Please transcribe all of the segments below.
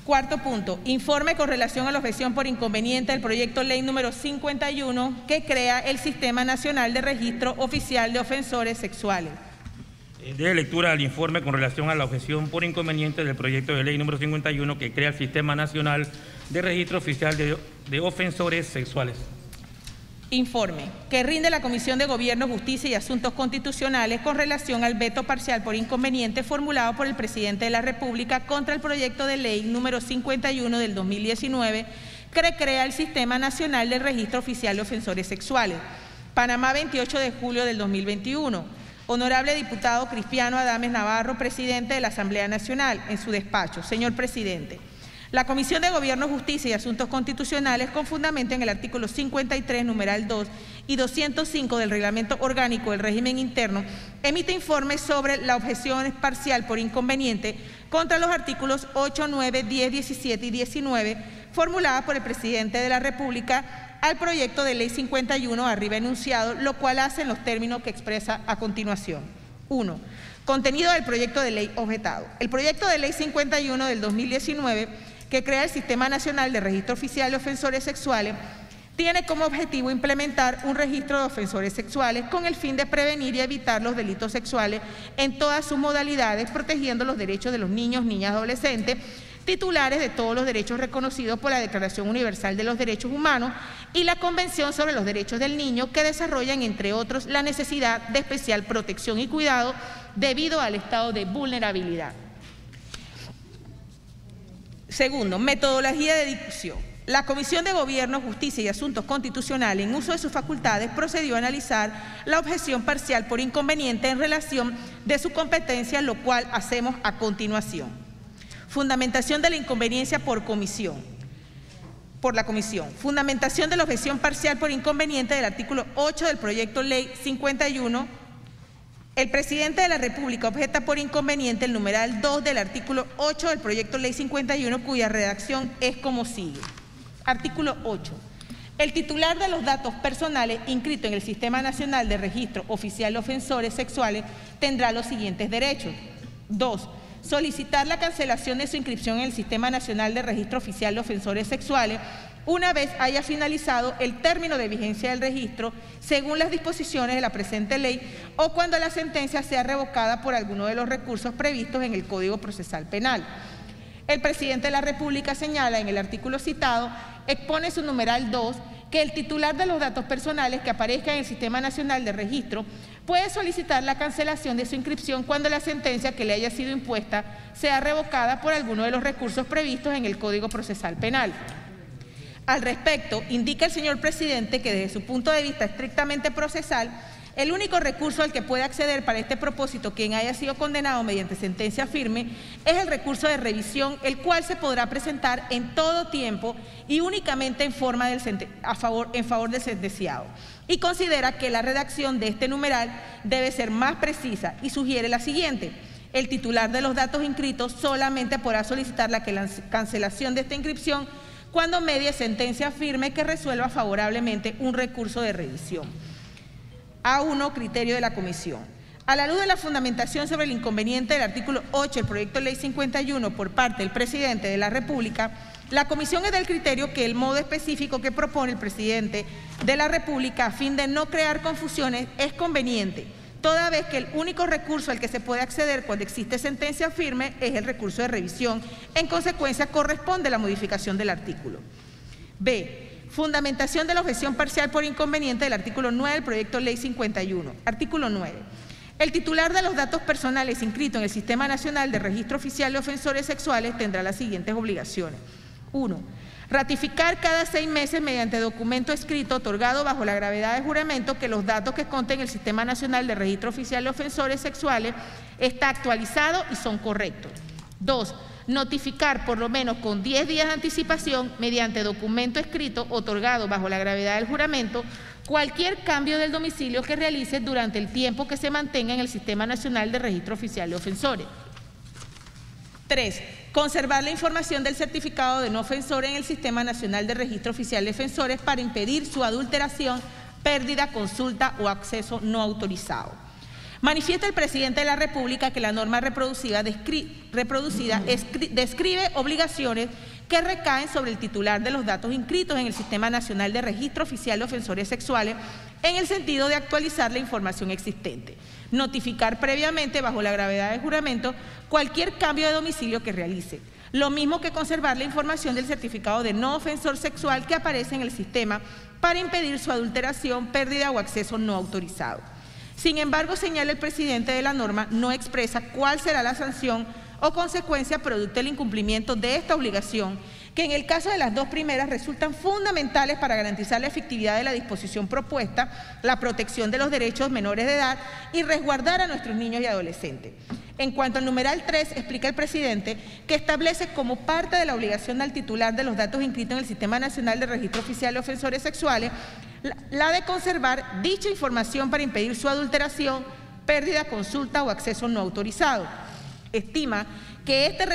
Cuarto punto, informe con relación a la objeción por inconveniente del proyecto ley número 51 que crea el Sistema Nacional de Registro Oficial de Ofensores Sexuales. De lectura al informe con relación a la objeción por inconveniente del proyecto de ley número 51 que crea el Sistema Nacional de Registro Oficial de Ofensores Sexuales. Informe que rinde la Comisión de Gobierno, Justicia y Asuntos Constitucionales con relación al veto parcial por inconveniente formulado por el Presidente de la República contra el proyecto de ley número 51 del 2019 que crea el Sistema Nacional de Registro Oficial de Ofensores Sexuales. Panamá, 28 de julio del 2021. Honorable diputado Cristiano Adames Navarro, presidente de la Asamblea Nacional, en su despacho. Señor presidente, la Comisión de Gobierno, Justicia y Asuntos Constitucionales, con fundamento en el artículo 53, numeral 2 y 205 del Reglamento Orgánico del Régimen Interno, emite informes sobre la objeción parcial por inconveniente contra los artículos 8, 9, 10, 17 y 19, formulada por el Presidente de la República al proyecto de ley 51 arriba enunciado, lo cual hace en los términos que expresa a continuación. 1. Contenido del proyecto de ley objetado. El proyecto de ley 51 del 2019, que crea el Sistema Nacional de Registro Oficial de Ofensores Sexuales, tiene como objetivo implementar un registro de ofensores sexuales con el fin de prevenir y evitar los delitos sexuales en todas sus modalidades, protegiendo los derechos de los niños, niñas y adolescentes, titulares de todos los derechos reconocidos por la Declaración Universal de los Derechos Humanos y la Convención sobre los Derechos del Niño, que desarrollan, entre otros, la necesidad de especial protección y cuidado debido al estado de vulnerabilidad. Segundo, metodología de discusión. La Comisión de Gobierno, Justicia y Asuntos Constitucionales, en uso de sus facultades, procedió a analizar la objeción parcial por inconveniente en relación de su competencia, lo cual hacemos a continuación. Fundamentación de la inconveniencia por la Comisión. Fundamentación de la objeción parcial por inconveniente del artículo 8 del proyecto ley 51. El Presidente de la República objeta por inconveniente el numeral 2 del artículo 8 del proyecto ley 51, cuya redacción es como sigue. Artículo 8. El titular de los datos personales inscrito en el Sistema Nacional de Registro Oficial de Ofensores Sexuales tendrá los siguientes derechos. 2. Solicitar la cancelación de su inscripción en el Sistema Nacional de Registro Oficial de Ofensores Sexuales una vez haya finalizado el término de vigencia del registro según las disposiciones de la presente ley o cuando la sentencia sea revocada por alguno de los recursos previstos en el Código Procesal Penal. El Presidente de la República señala en el artículo citado, expone su numeral 2, que el titular de los datos personales que aparezca en el Sistema Nacional de Registro puede solicitar la cancelación de su inscripción cuando la sentencia que le haya sido impuesta sea revocada por alguno de los recursos previstos en el Código Procesal Penal. Al respecto, indica el señor presidente que desde su punto de vista estrictamente procesal, el único recurso al que puede acceder para este propósito quien haya sido condenado mediante sentencia firme es el recurso de revisión, el cual se podrá presentar en todo tiempo y únicamente en forma en favor del sentenciado. Y considera que la redacción de este numeral debe ser más precisa y sugiere la siguiente. El titular de los datos inscritos solamente podrá solicitar la cancelación de esta inscripción cuando medie sentencia firme que resuelva favorablemente un recurso de revisión. A1, criterio de la Comisión. A la luz de la fundamentación sobre el inconveniente del artículo 8 del proyecto de ley 51 por parte del Presidente de la República, la Comisión es del criterio que el modo específico que propone el Presidente de la República a fin de no crear confusiones es conveniente, toda vez que el único recurso al que se puede acceder cuando existe sentencia firme es el recurso de revisión. En consecuencia, corresponde la modificación del artículo. B. Fundamentación de la objeción parcial por inconveniente del artículo 9 del proyecto ley 51. Artículo 9. El titular de los datos personales inscrito en el Sistema Nacional de Registro Oficial de Ofensores Sexuales tendrá las siguientes obligaciones. 1. Ratificar cada 6 meses mediante documento escrito otorgado bajo la gravedad de juramento que los datos que conten el Sistema Nacional de Registro Oficial de Ofensores Sexuales está actualizado y son correctos. 2. Notificar por lo menos con 10 días de anticipación mediante documento escrito otorgado bajo la gravedad del juramento cualquier cambio del domicilio que realice durante el tiempo que se mantenga en el Sistema Nacional de Registro Oficial de Ofensores. 3. Conservar la información del certificado de no ofensor en el Sistema Nacional de Registro Oficial de Ofensores para impedir su adulteración, pérdida, consulta o acceso no autorizado. Manifiesta el presidente de la República que la norma reproducida describe obligaciones que recaen sobre el titular de los datos inscritos en el Sistema Nacional de Registro Oficial de Ofensores Sexuales en el sentido de actualizar la información existente, notificar previamente, bajo la gravedad del juramento, cualquier cambio de domicilio que realice, lo mismo que conservar la información del certificado de no ofensor sexual que aparece en el sistema para impedir su adulteración, pérdida o acceso no autorizado. Sin embargo, señala el presidente de la norma, no expresa cuál será la sanción o consecuencia producto del incumplimiento de esta obligación, que en el caso de las dos primeras resultan fundamentales para garantizar la efectividad de la disposición propuesta, la protección de los derechos menores de edad y resguardar a nuestros niños y adolescentes. En cuanto al numeral 3, explica el presidente que establece como parte de la obligación al titular de los datos inscritos en el Sistema Nacional de Registro Oficial de Ofensores Sexuales la de conservar dicha información para impedir su adulteración, pérdida, consulta o acceso no autorizado. Estima que este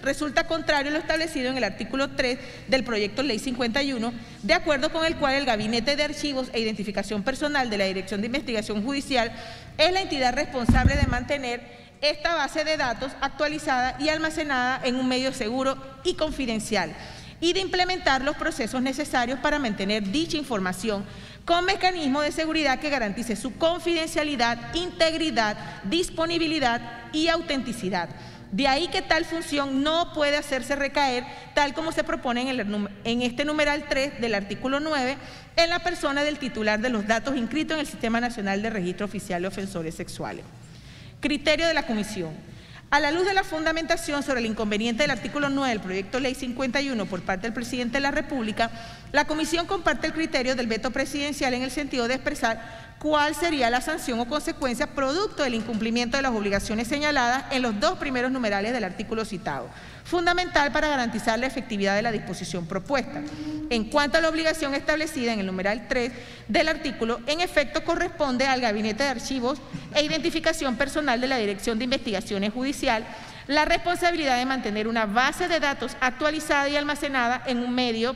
resulta contrario a lo establecido en el artículo 3 del proyecto Ley 51, de acuerdo con el cual el Gabinete de Archivos e Identificación Personal de la Dirección de Investigación Judicial es la entidad responsable de mantener esta base de datos actualizada y almacenada en un medio seguro y confidencial, y de implementar los procesos necesarios para mantener dicha información con mecanismos de seguridad que garantice su confidencialidad, integridad, disponibilidad y autenticidad. De ahí que tal función no puede hacerse recaer, tal como se propone en este numeral 3 del artículo 9, en la persona del titular de los datos inscritos en el Sistema Nacional de Registro Oficial de Ofensores Sexuales. Criterio de la Comisión. A la luz de la fundamentación sobre el inconveniente del artículo 9 del proyecto Ley 51 por parte del presidente de la República, la Comisión comparte el criterio del veto presidencial en el sentido de expresar cuál sería la sanción o consecuencia producto del incumplimiento de las obligaciones señaladas en los dos primeros numerales del artículo citado, fundamental para garantizar la efectividad de la disposición propuesta. En cuanto a la obligación establecida en el numeral 3 del artículo, en efecto corresponde al Gabinete de Archivos e Identificación Personal de la Dirección de Investigaciones Judicial la responsabilidad de mantener una base de datos actualizada y almacenada en un medio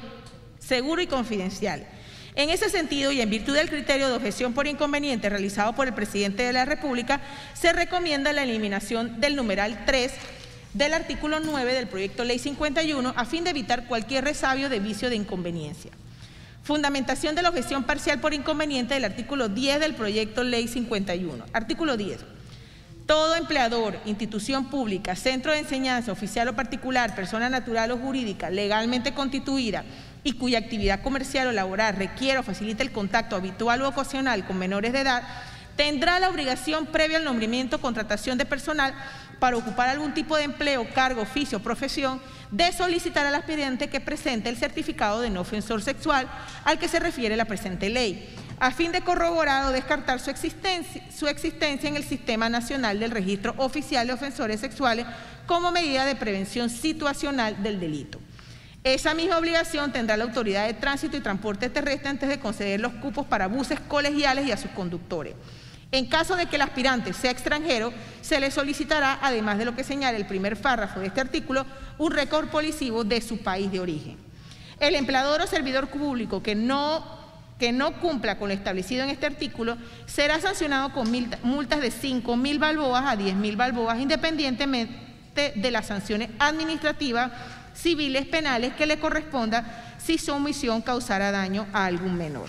seguro y confidencial. En ese sentido, y en virtud del criterio de objeción por inconveniente realizado por el presidente de la República, se recomienda la eliminación del numeral 3 del artículo 9 del proyecto Ley 51 a fin de evitar cualquier resabio de vicio de inconveniencia. Fundamentación de la objeción parcial por inconveniente del artículo 10 del proyecto Ley 51. Artículo 10. Todo empleador, institución pública, centro de enseñanza, oficial o particular, persona natural o jurídica legalmente constituida y cuya actividad comercial o laboral requiera o facilite el contacto habitual o ocasional con menores de edad, tendrá la obligación previa al nombramiento o contratación de personal para ocupar algún tipo de empleo, cargo, oficio o profesión, de solicitar al aspirante que presente el certificado de no ofensor sexual al que se refiere la presente ley, a fin de corroborar o descartar su existencia en el Sistema Nacional del Registro Oficial de Ofensores Sexuales como medida de prevención situacional del delito. Esa misma obligación tendrá la Autoridad de Tránsito y Transporte Terrestre antes de conceder los cupos para buses colegiales y a sus conductores. En caso de que el aspirante sea extranjero, se le solicitará, además de lo que señala el primer párrafo de este artículo, un récord policivo de su país de origen. El empleador o servidor público que no cumpla con lo establecido en este artículo será sancionado con multas de 5.000 balboas a 10.000 balboas, independientemente de las sanciones administrativas, civiles, penales que le corresponda si su omisión causara daño a algún menor.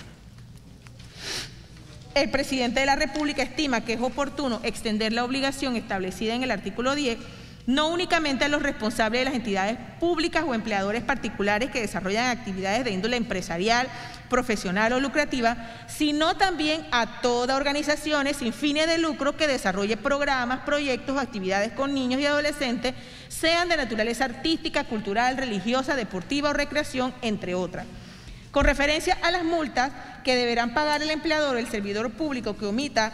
El presidente de la República estima que es oportuno extender la obligación establecida en el artículo 10 no únicamente a los responsables de las entidades públicas o empleadores particulares que desarrollan actividades de índole empresarial, profesional o lucrativa, sino también a todas organizaciones sin fines de lucro que desarrolle programas, proyectos o actividades con niños y adolescentes, sean de naturaleza artística, cultural, religiosa, deportiva o recreación, entre otras. Con referencia a las multas que deberán pagar el empleador o el servidor público que omita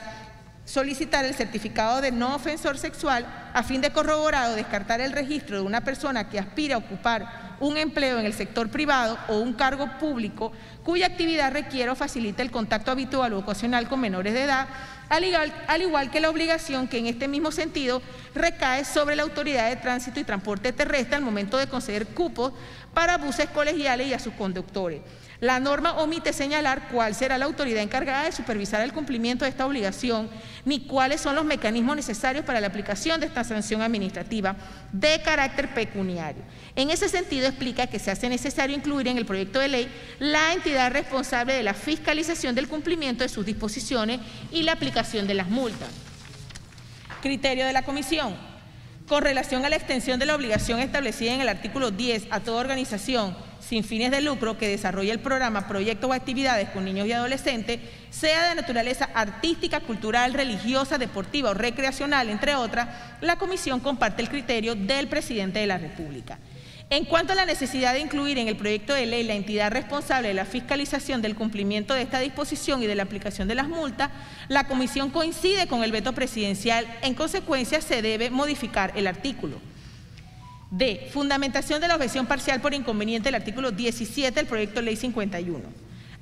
solicitar el certificado de no ofensor sexual a fin de corroborar o descartar el registro de una persona que aspira a ocupar un empleo en el sector privado o un cargo público cuya actividad requiere o facilite el contacto habitual o ocasional con menores de edad, al igual que la obligación que en este mismo sentido recae sobre la Autoridad de Tránsito y Transporte Terrestre al momento de conceder cupos para buses colegiales y a sus conductores. La norma omite señalar cuál será la autoridad encargada de supervisar el cumplimiento de esta obligación, ni cuáles son los mecanismos necesarios para la aplicación de esta sanción administrativa de carácter pecuniario. En ese sentido, explica que se hace necesario incluir en el proyecto de ley la entidad responsable de la fiscalización del cumplimiento de sus disposiciones y la aplicación de las multas. Criterio de la Comisión. Con relación a la extensión de la obligación establecida en el artículo 10 a toda organización sin fines de lucro que desarrolle el programa, proyectos o actividades con niños y adolescentes, sea de naturaleza artística, cultural, religiosa, deportiva o recreacional, entre otras, la Comisión comparte el criterio del Presidente de la República. En cuanto a la necesidad de incluir en el proyecto de ley la entidad responsable de la fiscalización del cumplimiento de esta disposición y de la aplicación de las multas, la Comisión coincide con el veto presidencial. En consecuencia, se debe modificar el artículo. D. Fundamentación de la objeción parcial por inconveniente del artículo 17 del proyecto de ley 51.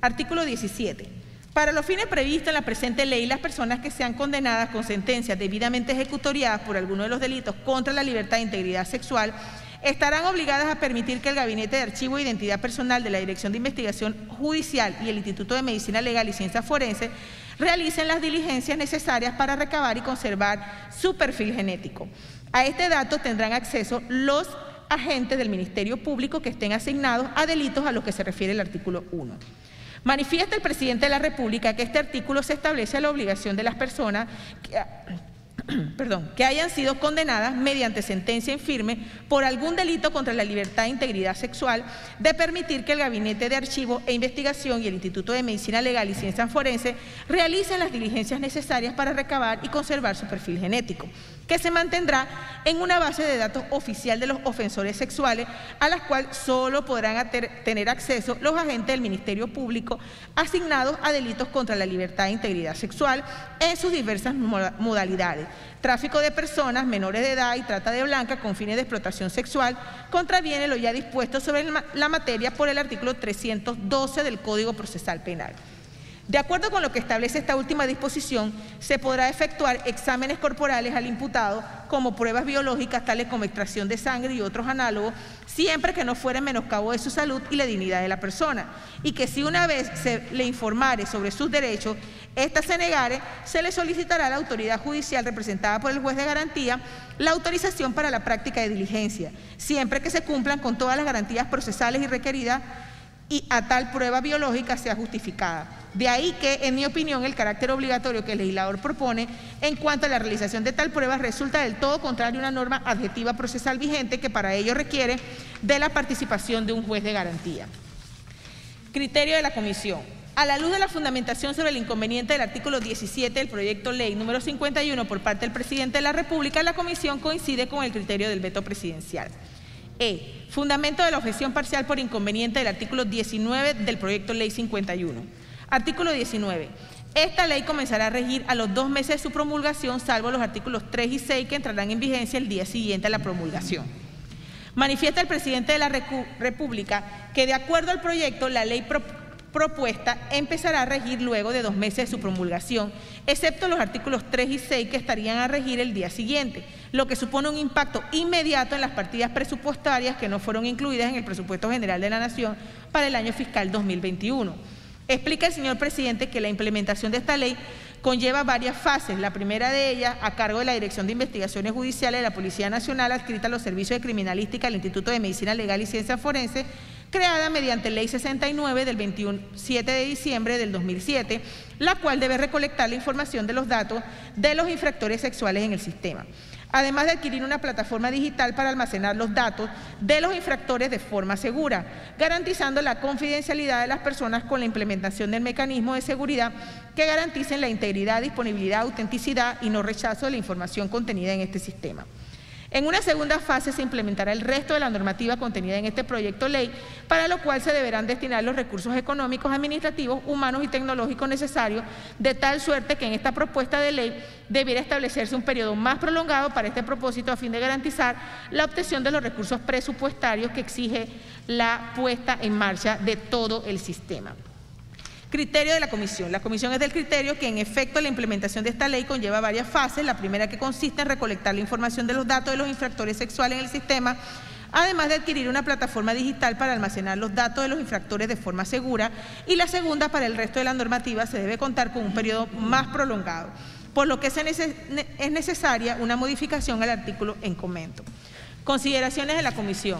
Artículo 17. Para los fines previstos en la presente ley, las personas que sean condenadas con sentencias debidamente ejecutoriadas por alguno de los delitos contra la libertad e integridad sexual estarán obligadas a permitir que el Gabinete de Archivo e Identidad Personal de la Dirección de Investigación Judicial y el Instituto de Medicina Legal y Ciencias Forenses realicen las diligencias necesarias para recabar y conservar su perfil genético. A este dato tendrán acceso los agentes del Ministerio Público que estén asignados a delitos a los que se refiere el artículo 1. Manifiesta el Presidente de la República que este artículo se establece la obligación de las personas que hayan sido condenadas mediante sentencia en firme por algún delito contra la libertad e integridad sexual de permitir que el Gabinete de Archivo e Investigación y el Instituto de Medicina Legal y Ciencias Forenses realicen las diligencias necesarias para recabar y conservar su perfil genético, que se mantendrá en una base de datos oficial de los ofensores sexuales, a las cuales solo podrán tener acceso los agentes del Ministerio Público asignados a delitos contra la libertad e integridad sexual en sus diversas modalidades: tráfico de personas, menores de edad y trata de blancas con fines de explotación sexual, contraviene lo ya dispuesto sobre la materia por el artículo 312 del Código Procesal Penal. De acuerdo con lo que establece esta última disposición, se podrá efectuar exámenes corporales al imputado como pruebas biológicas tales como extracción de sangre y otros análogos, siempre que no fuera en menoscabo de su salud y la dignidad de la persona, y que si una vez se le informare sobre sus derechos, ésta se negare, se le solicitará a la autoridad judicial representada por el juez de garantía la autorización para la práctica de diligencia, siempre que se cumplan con todas las garantías procesales y requeridas y a tal prueba biológica sea justificada. De ahí que, en mi opinión, el carácter obligatorio que el legislador propone en cuanto a la realización de tal prueba resulta del todo contrario a una norma adjetiva procesal vigente que para ello requiere de la participación de un juez de garantía. Criterio de la Comisión. A la luz de la fundamentación sobre el inconveniente del artículo 17 del proyecto ley número 51 por parte del Presidente de la República, la Comisión coincide con el criterio del veto presidencial. Fundamento de la objeción parcial por inconveniente del artículo 19 del proyecto ley 51. Artículo 19. Esta ley comenzará a regir a los 2 meses de su promulgación, salvo los artículos 3 y 6 que entrarán en vigencia el día siguiente a la promulgación. Manifiesta el Presidente de la República que, de acuerdo al proyecto, la ley propuesta empezará a regir luego de 2 meses de su promulgación, excepto los artículos 3 y 6 que estarían a regir el día siguiente, lo que supone un impacto inmediato en las partidas presupuestarias que no fueron incluidas en el presupuesto general de la Nación para el año fiscal 2021. Explica el señor Presidente que la implementación de esta ley conlleva varias fases. La primera de ellas, a cargo de la Dirección de Investigaciones Judiciales de la Policía Nacional, adscrita a los servicios de criminalística del Instituto de Medicina Legal y Ciencias Forenses, creada mediante Ley 69 del 27 de diciembre del 2007, la cual debe recolectar la información de los datos de los infractores sexuales en el sistema, además de adquirir una plataforma digital para almacenar los datos de los infractores de forma segura, garantizando la confidencialidad de las personas con la implementación del mecanismo de seguridad que garanticen la integridad, disponibilidad, autenticidad y no rechazo de la información contenida en este sistema. En una segunda fase se implementará el resto de la normativa contenida en este proyecto de ley, para lo cual se deberán destinar los recursos económicos, administrativos, humanos y tecnológicos necesarios, de tal suerte que en esta propuesta de ley debiera establecerse un periodo más prolongado para este propósito a fin de garantizar la obtención de los recursos presupuestarios que exige la puesta en marcha de todo el sistema. Criterio de la comisión. La comisión es del criterio que, en efecto, la implementación de esta ley conlleva varias fases. La primera, que consiste en recolectar la información de los datos de los infractores sexuales en el sistema, además de adquirir una plataforma digital para almacenar los datos de los infractores de forma segura. Y la segunda, para el resto de la normativa, se debe contar con un periodo más prolongado, por lo que es necesaria una modificación al artículo en comento. Consideraciones de la comisión.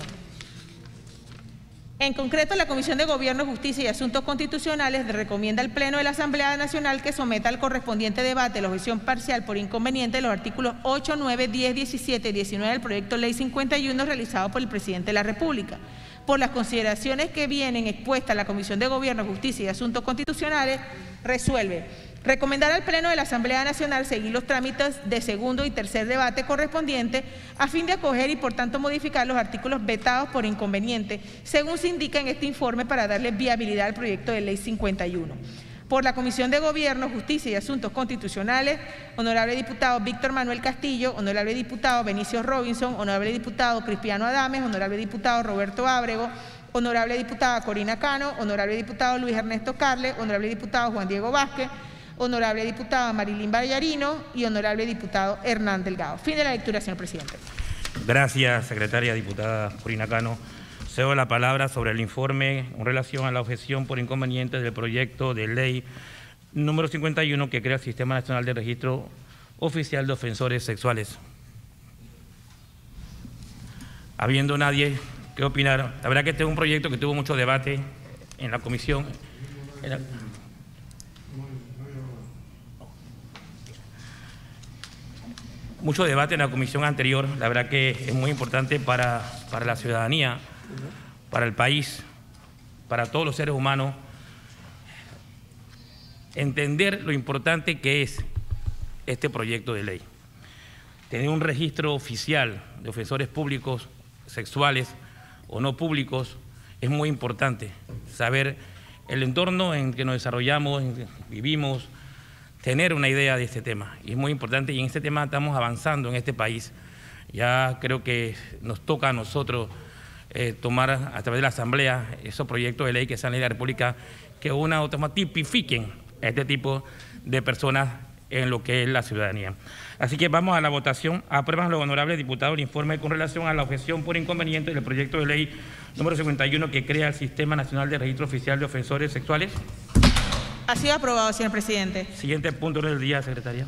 En concreto, la Comisión de Gobierno, Justicia y Asuntos Constitucionales recomienda al Pleno de la Asamblea Nacional que someta al correspondiente debate la objeción parcial por inconveniente de los artículos 8, 9, 10, 17 y 19 del proyecto Ley 51 realizado por el Presidente de la República. Por las consideraciones que vienen expuestas, la Comisión de Gobierno, Justicia y Asuntos Constitucionales resuelve recomendar al Pleno de la Asamblea Nacional seguir los trámites de segundo y tercer debate correspondiente a fin de acoger y por tanto modificar los artículos vetados por inconveniente, según se indica en este informe, para darle viabilidad al proyecto de Ley 51. Por la Comisión de Gobierno, Justicia y Asuntos Constitucionales, honorable diputado Víctor Manuel Castillo, honorable diputado Benicio Robinson, honorable diputado Cristiano Adames, honorable diputado Roberto Ábrego, honorable diputada Corina Cano, honorable diputado Luis Ernesto Carle, honorable diputado Juan Diego Vázquez, honorable diputada Marilyn Vallarino y honorable diputado Hernán Delgado. Fin de la lectura, señor presidente. Gracias, secretaria diputada Corina Cano. Cedo la palabra sobre el informe en relación a la objeción por inconveniente del proyecto de ley número 51 que crea el Sistema Nacional de Registro Oficial de Ofensores Sexuales. Habiendo nadie que opinar, la verdad que este es un proyecto que tuvo mucho debate en la comisión. Mucho debate en la comisión anterior, la verdad que es muy importante para la ciudadanía, para el país, para todos los seres humanos, entender lo importante que es este proyecto de ley. Tener un registro oficial de ofensores públicos, sexuales o no públicos, es muy importante. Saber el entorno en que nos desarrollamos, en que vivimos, tener una idea de este tema. Y es muy importante, y en este tema estamos avanzando en este país. Ya creo que nos toca a nosotros tomar a través de la Asamblea esos proyectos de ley que salen de la República que una u otra forma tipifiquen a este tipo de personas en lo que es la ciudadanía. Así que vamos a la votación. Aprueban los honorables diputados el informe con relación a la objeción por inconveniente del proyecto de ley número 51 que crea el Sistema Nacional de Registro Oficial de Ofensores Sexuales. Ha sido aprobado, señor presidente. Siguiente punto del día, secretaria.